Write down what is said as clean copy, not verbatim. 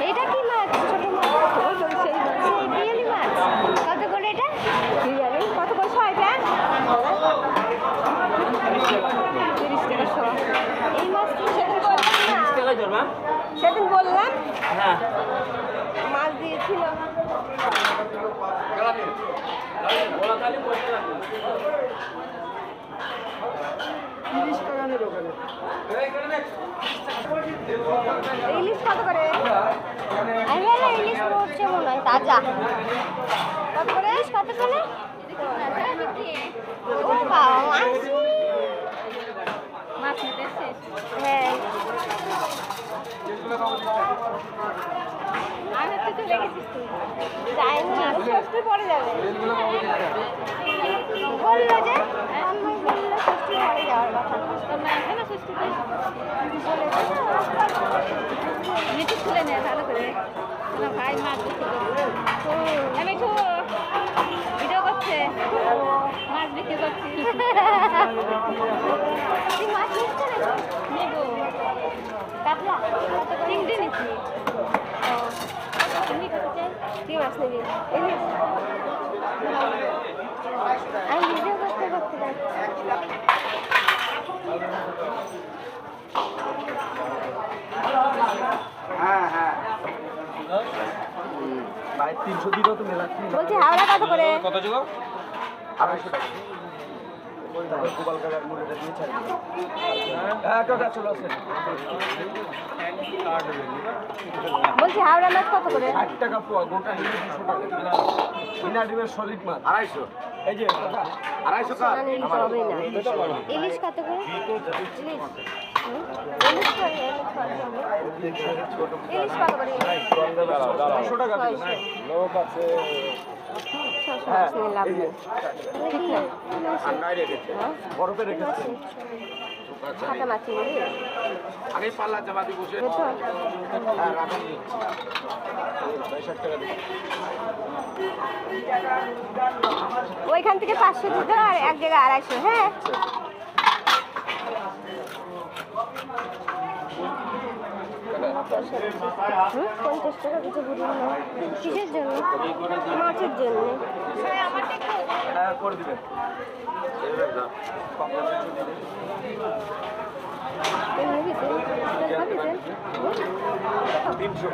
এটা কি মাছ? ছোট মাছ, পিয়ালি মাছ। কত করে এটা? কত করে শয়টা? 30 টাকা শো। এই মাছ তো সেদিন বললাম হ্যাঁ মাছ দিয়েছিল। ইলিশ কত করে? ইলিশ পড়ছে মনে হয় তাজা। কত করে? কত করে? ও বাবা, মাছ নিতেছে। হ্যাঁ আমি তো চলে গেছিস তুই। যাইনি, ষষ্ঠী পরে যাবে বললো যে, আমি বললো ষষ্ঠী পরে যাওয়ার কথা। তোর মা আসবে না ষষ্ঠীতে? মিঠু খুলে নেয় ভালো করে। তোমার ভাই মাছ বিক্রি করছে, মিঠু ভিডিও করছে, মাছ বিক্রি করছি। তুই মাছ নিচ্ছে না? নেবো। কাতলা চিংড়ি নিচ্ছি। কি মাছ নিবি? আমি ভিডিও করতে করতে হ্যাঁ হ্যাঁ ভাই 300 দিলেও তো মেলা। বলছি হাওড়া কত করে? কত যোগ? 250 টাকা। গোপাল কাকার মুড়িটা দিয়ে ছাড়ি। হ্যাঁ কাকা চলে আসেন। বলছি হাওড়া মাছ কত করে? 60 টাকা পোয়া, গোটা নিলে 200 টাকা। বিনা ডিমের সলিড মাছ 250। এই যে কাকা 250 টাকা। ইলিশ হবে না। ইলিশ কত করে? ইলিশ ইলিশ করে ইলিশ কত করে? 200 টাকা দিন। লোক আছে। 600 মাছ নিয়ে লাভ নেই। ঠিক না? ঠান্ডায় রেখেছে। বরফে রেখেছে। হাতে মাছ নিবি? আগে পাল্লা চাপাতি বসে। হ্যাঁ রাখুন দিচ্ছি। 60 টাকা দিন। ওইখান থেকে 500 দিতে আর এক জায়গায় 250। হ্যাঁ পঞ্চাশ টাকা দিতে বুঝি না কিসের জন্য? মাছের জন্য। হ্যাঁ করে দিবেন। এমনি দিতে 300।